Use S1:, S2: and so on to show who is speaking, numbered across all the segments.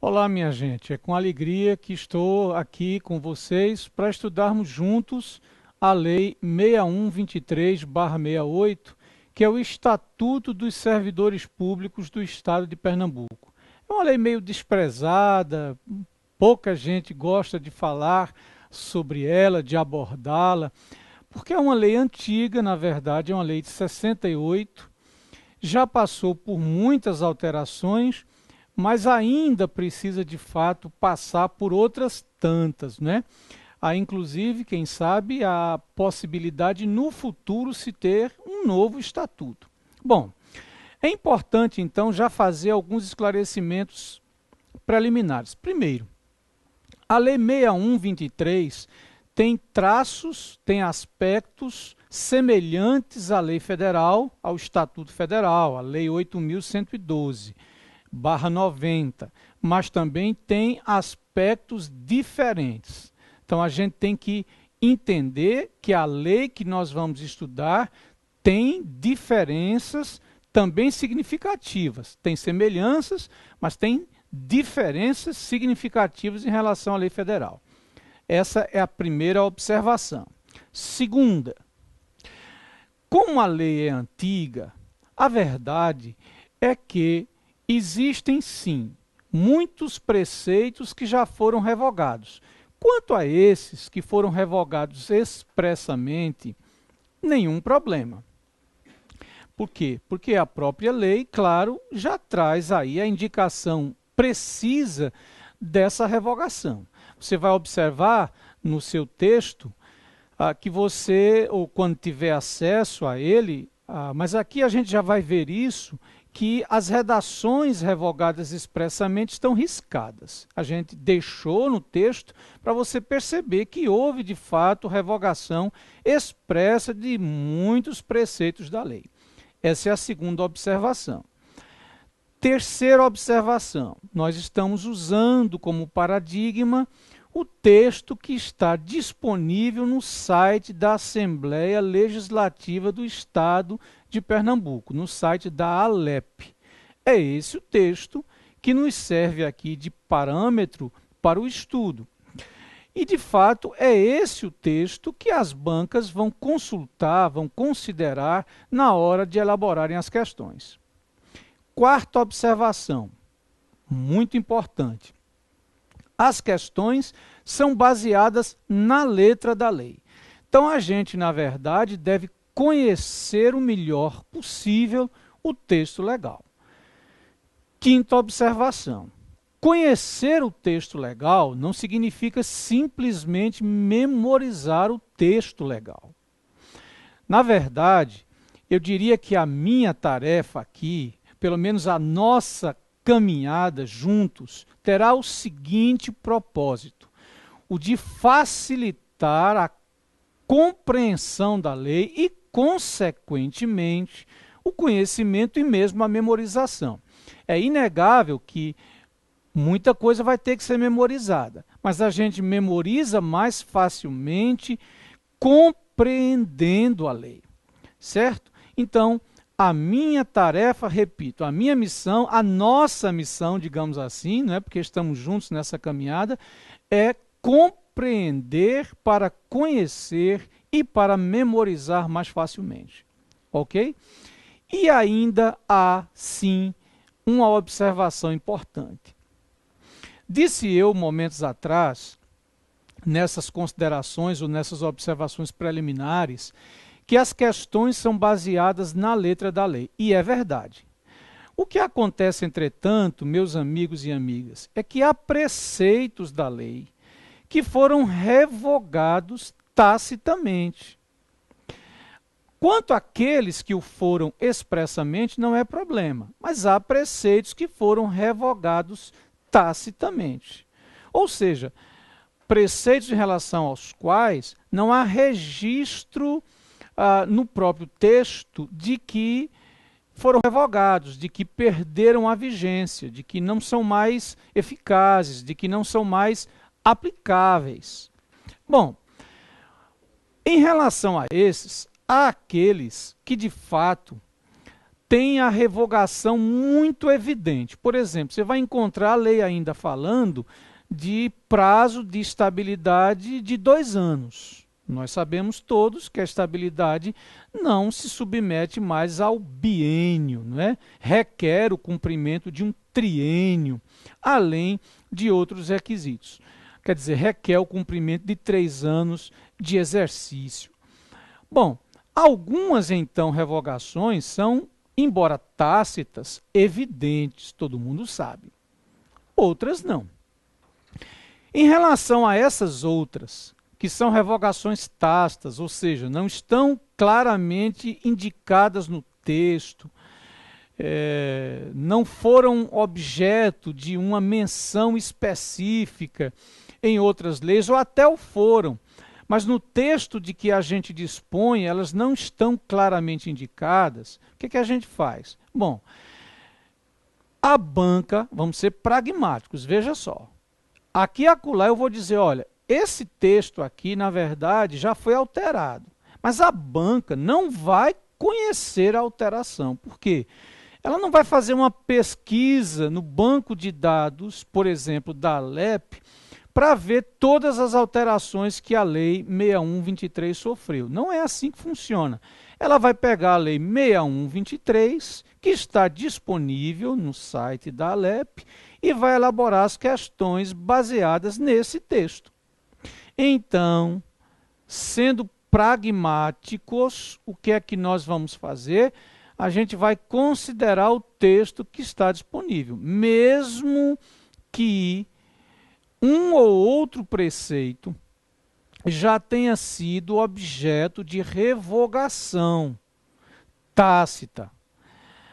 S1: Olá, minha gente. É com alegria que estou aqui com vocês para estudarmos juntos a Lei 6123/68, que é o Estatuto dos Servidores Públicos do Estado de Pernambuco. É uma lei meio desprezada, pouca gente gosta de falar sobre ela, de abordá-la, porque é uma lei antiga, na verdade, é uma lei de 68, já passou por muitas alterações, mas ainda precisa de fato passar por outras tantas, né? Há inclusive, quem sabe, a possibilidade no futuro se ter um novo estatuto. Bom, é importante então já fazer alguns esclarecimentos preliminares. Primeiro, a Lei 6123 tem traços, tem aspectos semelhantes à Lei Federal, ao Estatuto Federal, a Lei 8.112/90, mas também tem aspectos diferentes. Então a gente tem que entender que a lei que nós vamos estudar tem diferenças também significativas. Tem semelhanças, mas tem diferenças significativas em relação à lei federal. Essa é a primeira observação. Segunda, como a lei é antiga, a verdade é que existem sim muitos preceitos que já foram revogados. Quanto a esses que foram revogados expressamente, nenhum problema. Por quê? Porque a própria lei, claro, já traz aí a indicação precisa dessa revogação. Você vai observar no seu texto que você, ou quando tiver acesso a ele, mas aqui a gente já vai ver isso, que as redações revogadas expressamente estão riscadas. A gente deixou no texto para você perceber que houve, de fato, revogação expressa de muitos preceitos da lei. Essa é a segunda observação. Terceira observação, nós estamos usando como paradigma o texto que está disponível no site da Assembleia Legislativa do Estado de Pernambuco, no site da ALEP. É esse o texto que nos serve aqui de parâmetro para o estudo. E, de fato, é esse o texto que as bancas vão consultar, vão considerar na hora de elaborarem as questões. Quarta observação, muito importante. As questões são baseadas na letra da lei. Então, a gente, na verdade, deve conhecer o melhor possível o texto legal. Quinta observação. Conhecer o texto legal não significa simplesmente memorizar o texto legal. Na verdade, eu diria que a minha tarefa aqui, pelo menos a nossa caminhada juntos, terá o seguinte propósito: o de facilitar a compreensão da lei e, consequentemente, o conhecimento e mesmo a memorização. É inegável que muita coisa vai ter que ser memorizada, mas a gente memoriza mais facilmente compreendendo a lei, certo? Então, a minha tarefa, repito, a minha missão, a nossa missão, digamos assim, né, porque estamos juntos nessa caminhada, é compreender para conhecer e para memorizar mais facilmente, ok? E ainda há, sim, uma observação importante. Disse eu, momentos atrás, nessas considerações ou nessas observações preliminares, que as questões são baseadas na letra da lei. E é verdade. O que acontece, entretanto, meus amigos e amigas, é que há preceitos da lei que foram revogados tacitamente. Quanto àqueles que o foram expressamente, não é problema, mas há preceitos que foram revogados tacitamente. Ou seja, preceitos em relação aos quais não há registro no próprio texto de que foram revogados, de que perderam a vigência, de que não são mais eficazes, de que não são mais aplicáveis. Bom, em relação a esses, há aqueles que de fato tem a revogação muito evidente. Por exemplo, você vai encontrar a lei ainda falando de prazo de estabilidade de 2 anos. Nós sabemos todos que a estabilidade não se submete mais ao biênio, não é? Requer o cumprimento de um triênio, além de outros requisitos. Quer dizer, requer o cumprimento de 3 anos de exercício. Bom, algumas, então, revogações são, embora tácitas, evidentes, todo mundo sabe. Outras não. Em relação a essas outras, que são revogações tácitas, ou seja, não estão claramente indicadas no texto, não foram objeto de uma menção específica em outras leis, ou até o foram, mas no texto de que a gente dispõe, elas não estão claramente indicadas. O que a gente faz? Bom, a banca, vamos ser pragmáticos, veja só. Aqui e acolá eu vou dizer, olha, esse texto aqui, na verdade, já foi alterado. Mas a banca não vai conhecer a alteração. Por quê? Ela não vai fazer uma pesquisa no banco de dados, por exemplo, da Alep, para ver todas as alterações que a Lei 6123 sofreu. Não é assim que funciona. Ela vai pegar a Lei 6123, que está disponível no site da Alep, e vai elaborar as questões baseadas nesse texto. Então, sendo pragmáticos, o que é que nós vamos fazer? A gente vai considerar o texto que está disponível, mesmo que um ou outro preceito já tenha sido objeto de revogação tácita,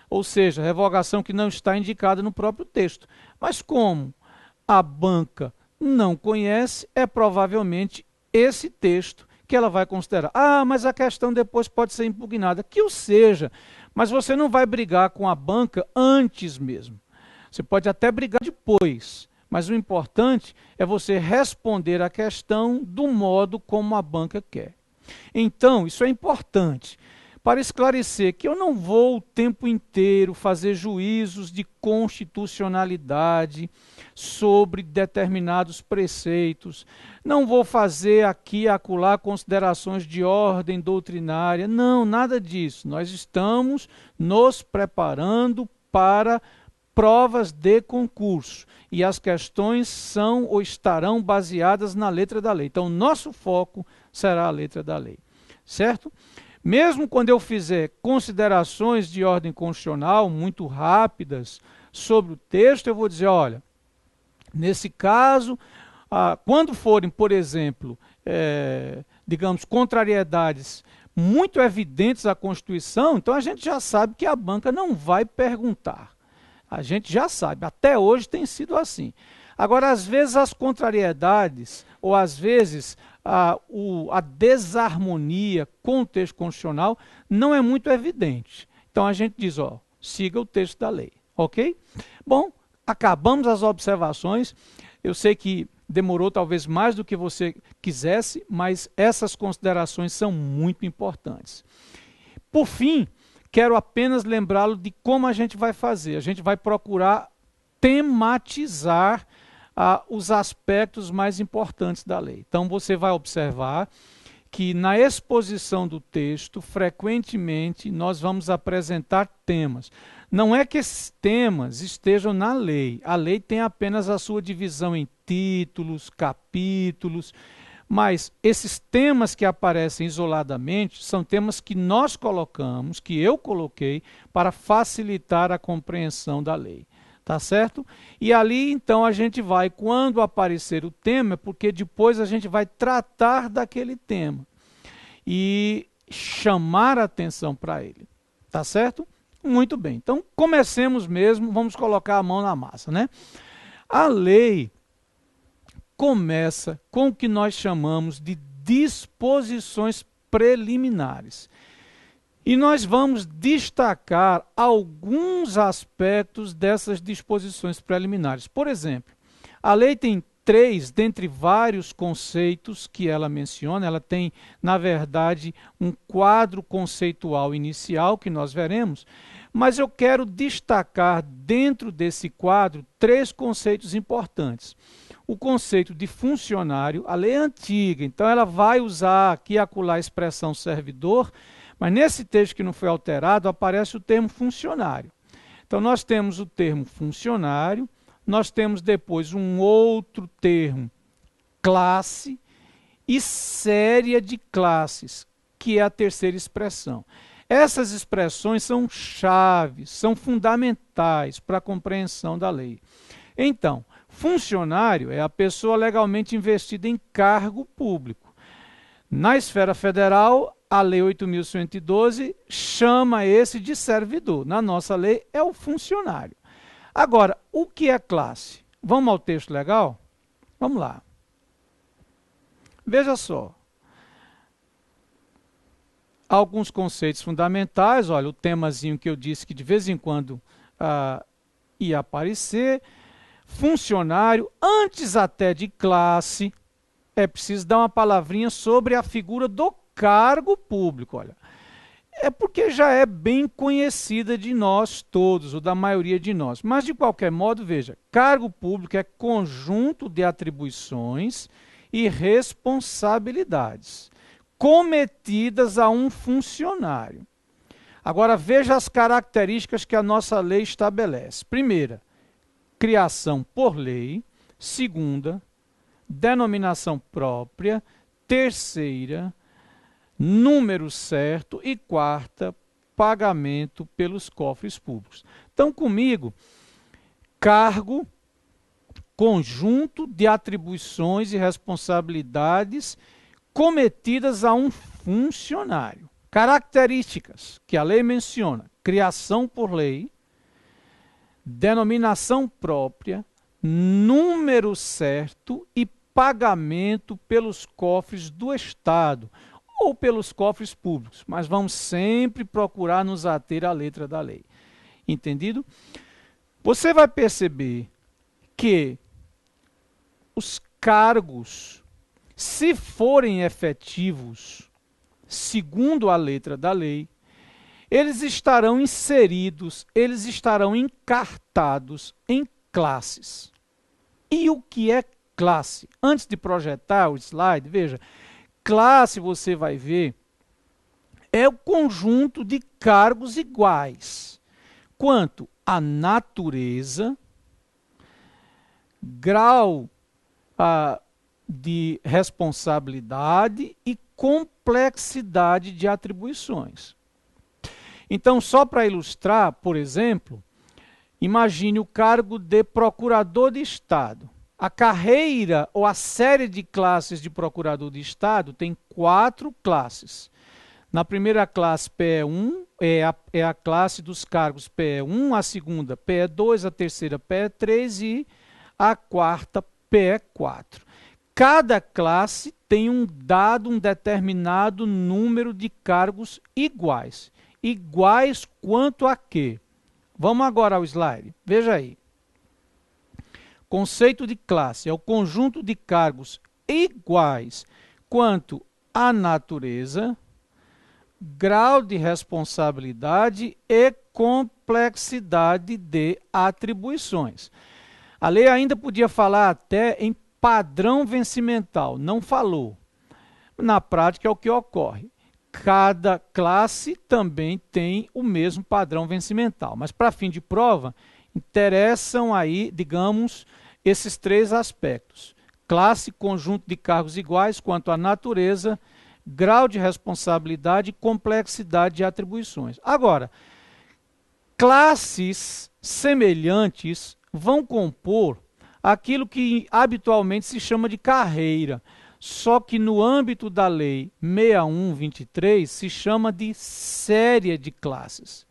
S1: ou seja, revogação que não está indicada no próprio texto. Mas como a banca não conhece, é provavelmente esse texto que ela vai considerar. Ah, mas a questão depois pode ser impugnada. Que o seja, mas você não vai brigar com a banca antes mesmo. Você pode até brigar depois, mas o importante é você responder à questão do modo como a banca quer. Então, isso é importante para esclarecer que eu não vou o tempo inteiro fazer juízos de constitucionalidade sobre determinados preceitos, não vou fazer aqui e acolá considerações de ordem doutrinária, não, nada disso. Nós estamos nos preparando para provas de concurso e as questões são ou estarão baseadas na letra da lei. Então, nosso foco será a letra da lei, certo? Mesmo quando eu fizer considerações de ordem constitucional muito rápidas sobre o texto, eu vou dizer, olha, nesse caso, quando forem, por exemplo, digamos, contrariedades muito evidentes à Constituição, então a gente já sabe que a banca não vai perguntar. A gente já sabe, até hoje tem sido assim. Agora, às vezes as contrariedades, ou às vezes a desarmonia com o texto constitucional não é muito evidente. Então a gente diz, ó, siga o texto da lei, ok? Bom, acabamos as observações. Eu sei que demorou talvez mais do que você quisesse, mas essas considerações são muito importantes. Por fim, quero apenas lembrá-lo de como a gente vai fazer. A gente vai procurar tematizar os aspectos mais importantes da lei. Então, você vai observar que na exposição do texto, frequentemente, nós vamos apresentar temas. Não é que esses temas estejam na lei. A lei tem apenas a sua divisão em títulos, capítulos, mas esses temas que aparecem isoladamente são temas que nós colocamos, que eu coloquei, para facilitar a compreensão da lei. Tá certo? E ali, então, a gente vai, quando aparecer o tema, porque depois a gente vai tratar daquele tema e chamar a atenção para ele. Tá certo? Muito bem. Então, comecemos mesmo, vamos colocar a mão na massa, né? A lei começa com o que nós chamamos de disposições preliminares. E nós vamos destacar alguns aspectos dessas disposições preliminares. Por exemplo, a lei tem três dentre vários conceitos que ela menciona. Ela tem, na verdade, um quadro conceitual inicial que nós veremos, mas eu quero destacar dentro desse quadro três conceitos importantes. O conceito de funcionário, a lei é antiga, então ela vai usar aqui e acolá a expressão servidor, mas nesse texto que não foi alterado aparece o termo funcionário. Então nós temos o termo funcionário, nós temos depois um outro termo, classe, e série de classes, que é a terceira expressão. Essas expressões são chaves, são fundamentais para a compreensão da lei. Então, funcionário é a pessoa legalmente investida em cargo público. Na esfera federal, a Lei 8.112 chama esse de servidor. Na nossa lei, é o funcionário. Agora, o que é classe? Vamos ao texto legal? Vamos lá. Veja só. Alguns conceitos fundamentais, olha, o temazinho que eu disse que de vez em quando ia aparecer. Funcionário, antes até de classe, é preciso dar uma palavrinha sobre a figura do cargo público. Olha, é porque já é bem conhecida de nós todos, ou da maioria de nós. Mas, de qualquer modo, veja, cargo público é conjunto de atribuições e responsabilidades cometidas a um funcionário. Agora, veja as características que a nossa lei estabelece. Primeira, criação por lei. Segunda, denominação própria. Terceira, número certo. E quarta, pagamento pelos cofres públicos. Então, comigo, cargo, conjunto de atribuições e responsabilidades cometidas a um funcionário. Características que a lei menciona: criação por lei, denominação própria, número certo e pagamento pelos cofres do Estado ou pelos cofres públicos, mas vamos sempre procurar nos ater à letra da lei. Entendido? Você vai perceber que os cargos, se forem efetivos, segundo a letra da lei, eles estarão inseridos, eles estarão encartados em classes. E o que é classe? Antes de projetar o slide, veja, classe, você vai ver, é o conjunto de cargos iguais quanto à natureza, grau de responsabilidade e complexidade de atribuições. Então, só para ilustrar, por exemplo, imagine o cargo de procurador de Estado. A carreira ou a série de classes de procurador de Estado tem 4 classes. Na primeira classe, PE1, é a classe dos cargos PE1, a segunda, PE2, a terceira, PE3 e a quarta, PE4. Cada classe tem um determinado número de cargos iguais. Iguais quanto a quê? Vamos agora ao slide. Veja aí. Conceito de classe é o conjunto de cargos iguais quanto à natureza, grau de responsabilidade e complexidade de atribuições. A lei ainda podia falar até em padrão vencimental, não falou. Na prática é o que ocorre. Cada classe também tem o mesmo padrão vencimental, mas para fim de prova, interessam aí, digamos, esses 3 aspectos. Classe, conjunto de cargos iguais quanto à natureza, grau de responsabilidade e complexidade de atribuições. Agora, classes semelhantes vão compor aquilo que habitualmente se chama de carreira, só que no âmbito da Lei 6123 se chama de série de classes.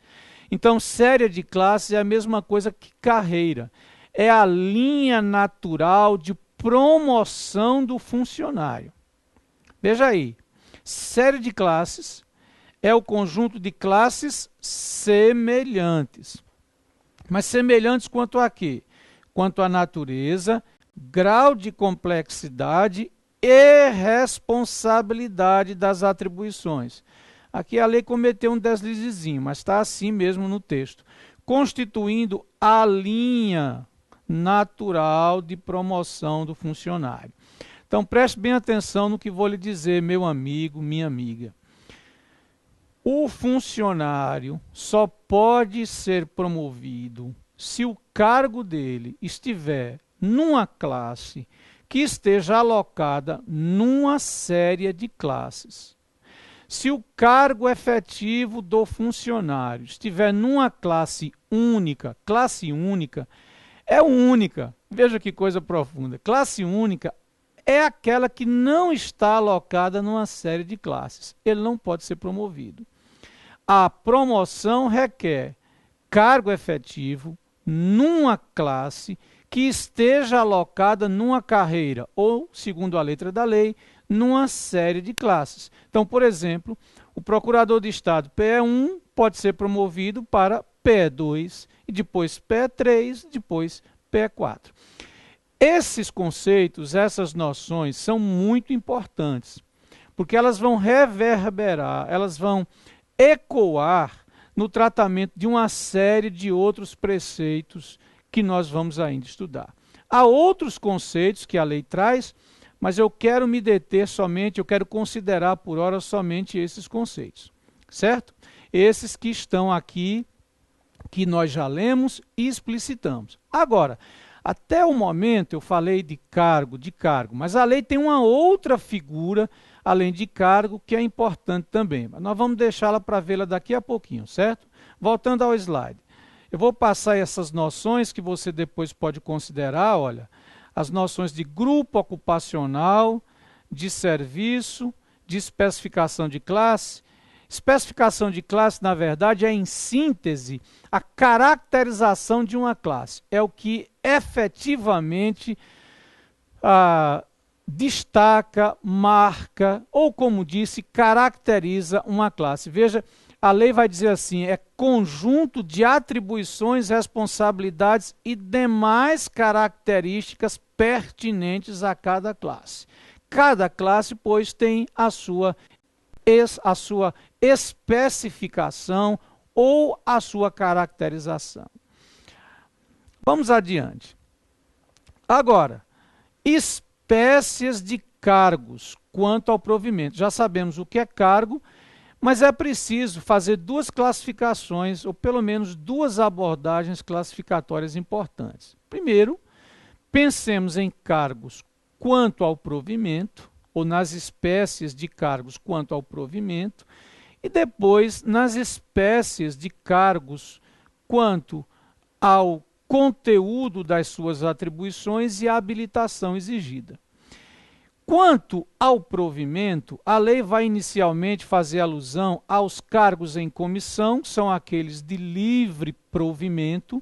S1: Então, série de classes é a mesma coisa que carreira. É a linha natural de promoção do funcionário. Veja aí, série de classes é o conjunto de classes semelhantes. Mas semelhantes quanto a quê? Quanto à natureza, grau de complexidade e responsabilidade das atribuições. Aqui a lei cometeu um deslizezinho, mas está assim mesmo no texto. Constituindo a linha natural de promoção do funcionário. Então, preste bem atenção no que vou lhe dizer, meu amigo, minha amiga. O funcionário só pode ser promovido se o cargo dele estiver numa classe que esteja alocada numa série de classes. Se o cargo efetivo do funcionário estiver numa classe única é única. Veja que coisa profunda. Classe única é aquela que não está alocada numa série de classes. Ele não pode ser promovido. A promoção requer cargo efetivo numa classe que esteja alocada numa carreira ou, segundo a letra da lei, numa série de classes. Então, por exemplo, o procurador de Estado PE1 pode ser promovido para PE2, e depois PE3, depois PE4. Esses conceitos, essas noções são muito importantes, porque elas vão reverberar, elas vão ecoar no tratamento de uma série de outros preceitos que nós vamos ainda estudar. Há outros conceitos que a lei traz, mas eu quero me deter somente, eu quero considerar por hora somente esses conceitos, certo? Esses que estão aqui, que nós já lemos e explicitamos. Agora, até o momento eu falei de cargo, mas a lei tem uma outra figura, além de cargo, que é importante também. Mas nós vamos deixá-la para vê-la daqui a pouquinho, certo? Voltando ao slide. Eu vou passar essas noções que você depois pode considerar, olha, as noções de grupo ocupacional, de serviço, de especificação de classe. Especificação de classe, na verdade, é, em síntese, a caracterização de uma classe. É o que efetivamente destaca, marca, ou como disse, caracteriza uma classe. Veja, a lei vai dizer assim, é conjunto de atribuições, responsabilidades e demais características pertinentes a cada classe. Cada classe, pois, tem a sua especificação ou a sua caracterização. Vamos adiante. Agora, espécies de cargos quanto ao provimento. Já sabemos o que é cargo, mas é preciso fazer duas classificações, ou pelo menos duas abordagens classificatórias importantes. Primeiro, pensemos em cargos quanto ao provimento, ou nas espécies de cargos quanto ao provimento, e depois nas espécies de cargos quanto ao conteúdo das suas atribuições e a habilitação exigida. Quanto ao provimento, a lei vai inicialmente fazer alusão aos cargos em comissão, que são aqueles de livre provimento.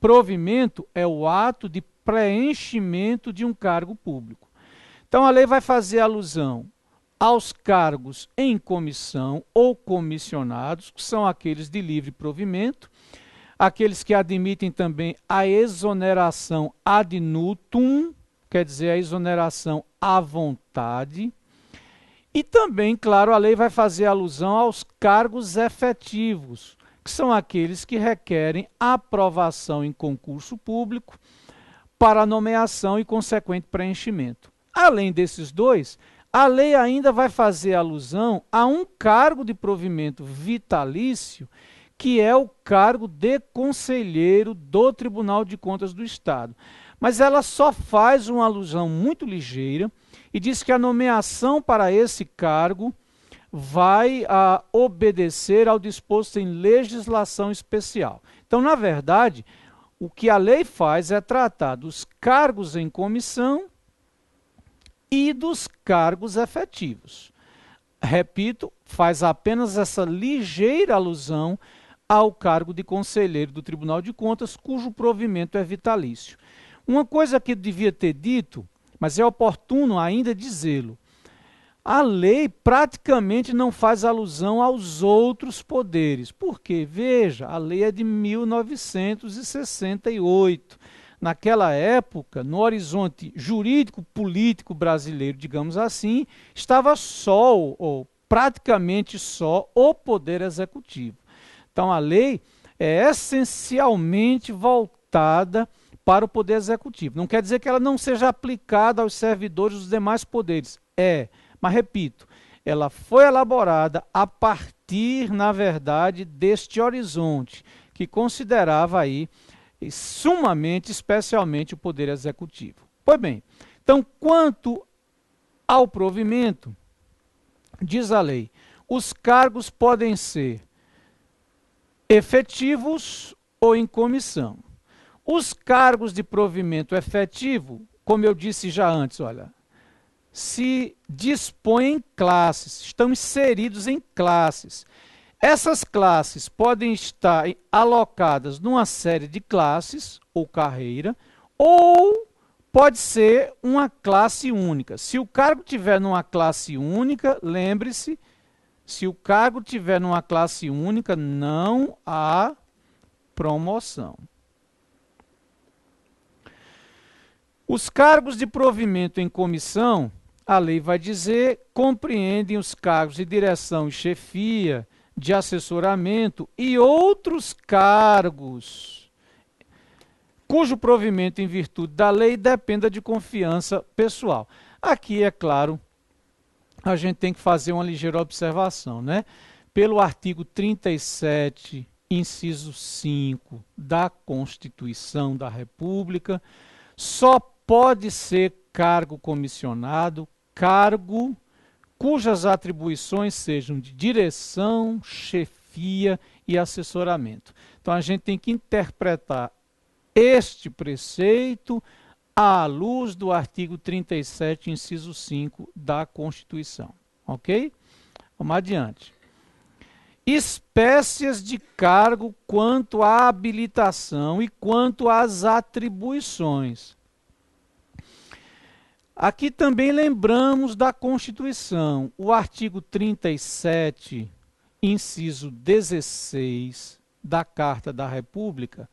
S1: Provimento é o ato de preenchimento de um cargo público. Então, a lei vai fazer alusão aos cargos em comissão ou comissionados, que são aqueles de livre provimento, aqueles que admitem também a exoneração ad nutum, quer dizer, a exoneração à vontade. E também, claro, a lei vai fazer alusão aos cargos efetivos, que são aqueles que requerem aprovação em concurso público para nomeação e consequente preenchimento. Além desses dois, a lei ainda vai fazer alusão a um cargo de provimento vitalício, que é o cargo de conselheiro do Tribunal de Contas do Estado. Mas ela só faz uma alusão muito ligeira e diz que a nomeação para esse cargo vai obedecer ao disposto em legislação especial. Então, na verdade, o que a lei faz é tratar dos cargos em comissão e dos cargos efetivos. Repito, faz apenas essa ligeira alusão ao cargo de conselheiro do Tribunal de Contas, cujo provimento é vitalício. Uma coisa que eu devia ter dito, mas é oportuno ainda dizê-lo, a lei praticamente não faz alusão aos outros poderes. Por quê? Veja, a lei é de 1968. naquela época, no horizonte jurídico-político brasileiro, digamos assim, estava só, ou praticamente só, o Poder Executivo. Então, a lei é essencialmente voltada para o Poder Executivo. Não quer dizer que ela não seja aplicada aos servidores dos demais poderes. Mas repito, ela foi elaborada a partir, na verdade, deste horizonte, que considerava aí sumamente, especialmente o Poder Executivo. Pois bem, então, quanto ao provimento, diz a lei, os cargos podem ser efetivos ou em comissão. Os cargos de provimento efetivo, como eu disse já antes, olha, se dispõem em classes, estão inseridos em classes. Essas classes podem estar alocadas numa série de classes ou carreira, ou pode ser uma classe única. Se o cargo tiver numa classe única, lembre-se, se o cargo tiver numa classe única, não há promoção. Os cargos de provimento em comissão, a lei vai dizer, compreendem os cargos de direção e chefia, de assessoramento e outros cargos, cujo provimento em virtude da lei dependa de confiança pessoal. Aqui, é claro, a gente tem que fazer uma ligeira observação, né? Pelo artigo 37, inciso 5 da Constituição da República, só pode ser cargo comissionado, cargo cujas atribuições sejam de direção, chefia e assessoramento. Então, a gente tem que interpretar este preceito à luz do artigo 37, inciso 5 da Constituição. Ok? Vamos adiante. Espécies de cargo quanto à habilitação e quanto às atribuições. Aqui também lembramos da Constituição. O artigo 37, inciso 16 da Carta da República,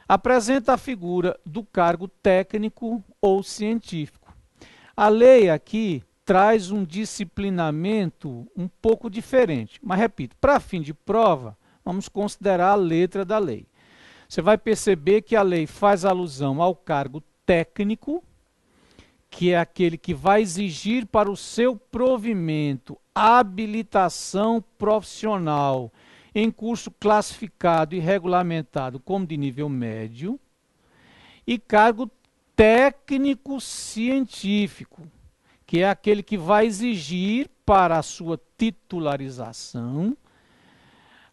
S1: apresenta a figura do cargo técnico ou científico. A lei aqui traz um disciplinamento um pouco diferente. Mas, repito, para fim de prova, vamos considerar a letra da lei. Você vai perceber que a lei faz alusão ao cargo técnico, que é aquele que vai exigir para o seu provimento habilitação profissional em curso classificado e regulamentado como de nível médio, e cargo técnico científico, que é aquele que vai exigir para a sua titularização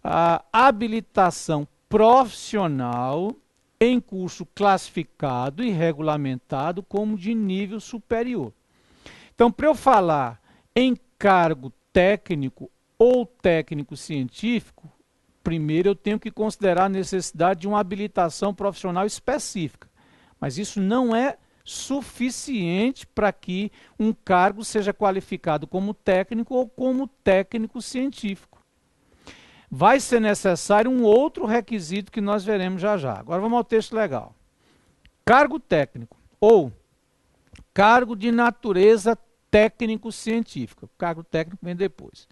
S1: a habilitação profissional em curso classificado e regulamentado como de nível superior. Então, para eu falar em cargo técnico ou técnico científico, primeiro eu tenho que considerar a necessidade de uma habilitação profissional específica. Mas isso não é suficiente para que um cargo seja qualificado como técnico ou como técnico científico. Vai ser necessário um outro requisito que nós veremos já já. Agora vamos ao texto legal. Cargo técnico ou cargo de natureza técnico-científica. O cargo técnico vem depois.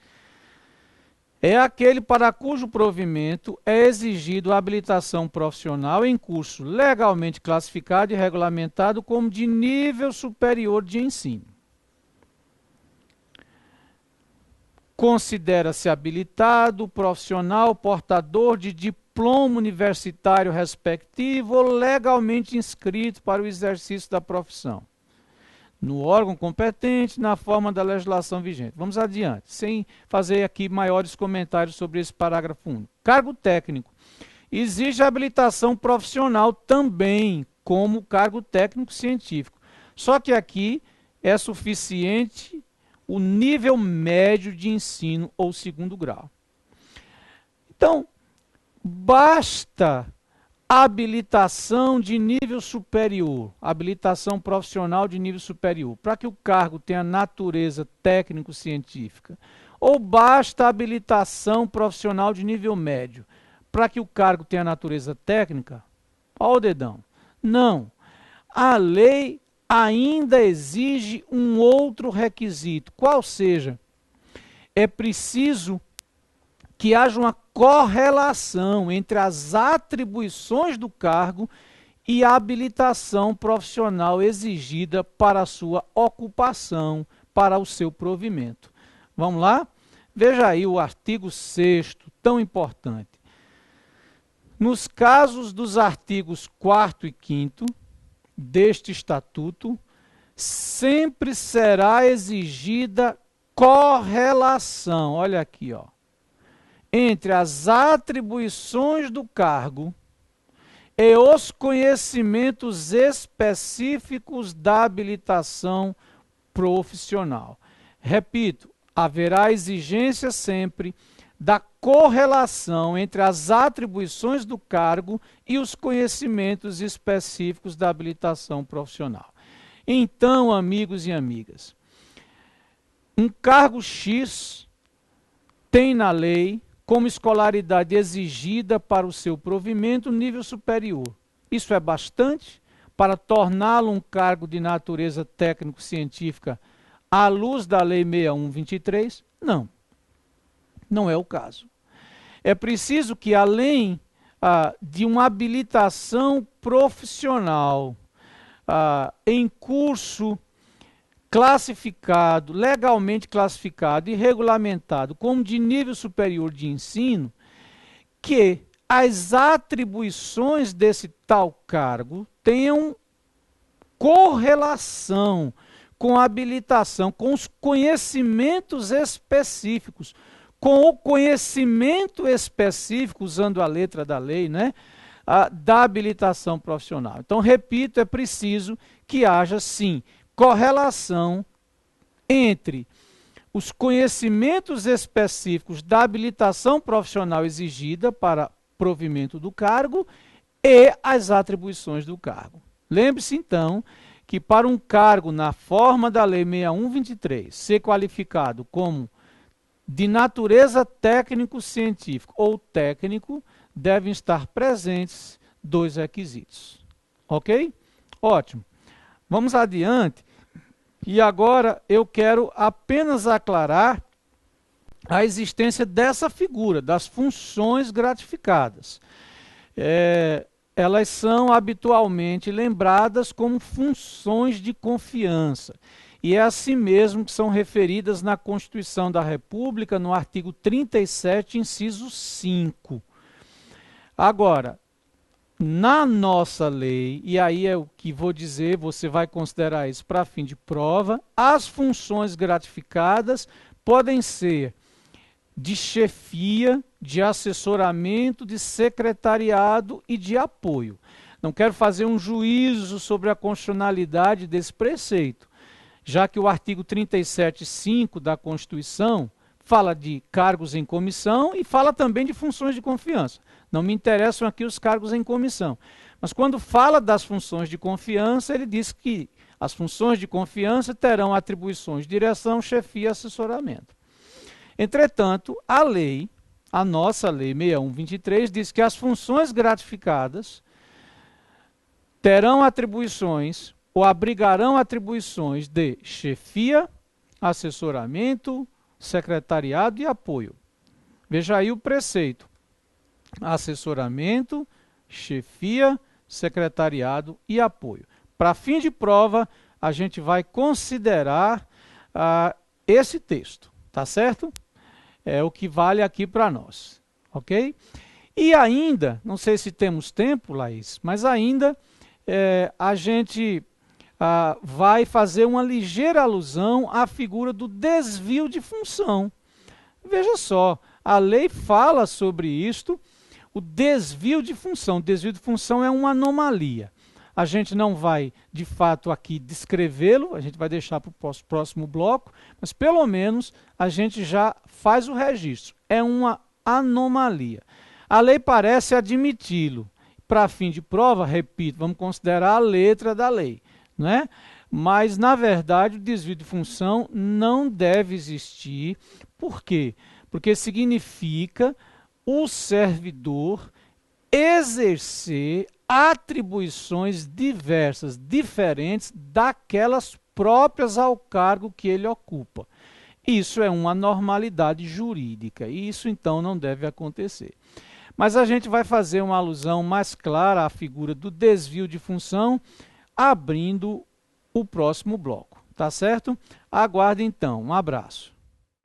S1: É aquele para cujo provimento é exigido a habilitação profissional em curso legalmente classificado e regulamentado como de nível superior de ensino. Considera-se habilitado o profissional portador de diploma universitário respectivo ou legalmente inscrito para o exercício da profissão, no órgão competente, na forma da legislação vigente. Vamos adiante, sem fazer aqui maiores comentários sobre esse parágrafo único. Cargo técnico. Exige habilitação profissional também, como cargo técnico científico. Só que aqui é suficiente o nível médio de ensino ou segundo grau. Então, basta habilitação de nível superior, habilitação profissional de nível superior, para que o cargo tenha natureza técnico-científica. Ou basta habilitação profissional de nível médio, para que o cargo tenha natureza técnica? Olha o dedão. Não. a lei ainda exige um outro requisito, qual seja, é preciso que haja uma correlação entre as atribuições do cargo e a habilitação profissional exigida para a sua ocupação, para o seu provimento. Vamos lá? Veja aí o artigo 6º, tão importante. Nos casos dos artigos 4º e 5º deste Estatuto, sempre será exigida correlação, olha aqui, ó, entre as atribuições do cargo e os conhecimentos específicos da habilitação profissional. Repito, haverá exigência sempre da correlação entre as atribuições do cargo e os conhecimentos específicos da habilitação profissional. Então, amigos e amigas, um cargo X tem na lei como escolaridade exigida para o seu provimento nível superior. Isso é bastante para torná-lo um cargo de natureza técnico-científica à luz da Lei 6123? Não, não é o caso. É preciso que, além de uma habilitação profissional em curso classificado, legalmente classificado e regulamentado como de nível superior de ensino, que as atribuições desse tal cargo tenham correlação com a habilitação, com os conhecimentos específicos, com o conhecimento específico, usando a letra da lei, né, da habilitação profissional. Então, repito, é preciso que haja, sim, correlação entre os conhecimentos específicos da habilitação profissional exigida para provimento do cargo e as atribuições do cargo. Lembre-se, então, que para um cargo na forma da Lei 6123 ser qualificado como de natureza técnico-científico ou técnico, devem estar presentes dois requisitos. Ok? Ótimo. Vamos adiante. E agora eu quero apenas aclarar a existência dessa figura, das funções gratificadas. Elas são habitualmente lembradas como funções de confiança. E é assim mesmo que são referidas na Constituição da República, no artigo 37, inciso 5. Agora, na nossa lei, e aí é o que vou dizer, você vai considerar isso para fim de prova, as funções gratificadas podem ser de chefia, de assessoramento, de secretariado e de apoio. Não quero fazer um juízo sobre a constitucionalidade desse preceito, já que o artigo 37.5 da Constituição fala de cargos em comissão e fala também de funções de confiança. Não me interessam aqui os cargos em comissão. Mas quando fala das funções de confiança, ele diz que as funções de confiança terão atribuições de direção, chefia e assessoramento. Entretanto, a nossa Lei 6123, diz que as funções gratificadas terão atribuições ou abrigarão atribuições de chefia, assessoramento, secretariado e apoio. Veja aí o preceito. Assessoramento, chefia, secretariado e apoio. Para fim de prova, a gente vai considerar esse texto, tá certo? É o que vale aqui para nós, ok? E ainda, não sei se temos tempo, Laís, mas ainda a gente vai fazer uma ligeira alusão à figura do desvio de função. Veja só, a lei fala sobre isto, o desvio de função. O desvio de função é uma anomalia. A gente não vai, de fato, aqui descrevê-lo, a gente vai deixar para o próximo bloco, mas pelo menos a gente já faz o registro. É uma anomalia. A lei parece admiti-lo. Para fim de prova, repito, vamos considerar a letra da lei, né? Mas, na verdade, o desvio de função não deve existir. Por quê? Porque significa o servidor exercer atribuições diversas, diferentes daquelas próprias ao cargo que ele ocupa. Isso é uma anormalidade jurídica e isso então não deve acontecer. Mas a gente vai fazer uma alusão mais clara à figura do desvio de função, abrindo o próximo bloco, tá certo? Aguarde então, um abraço.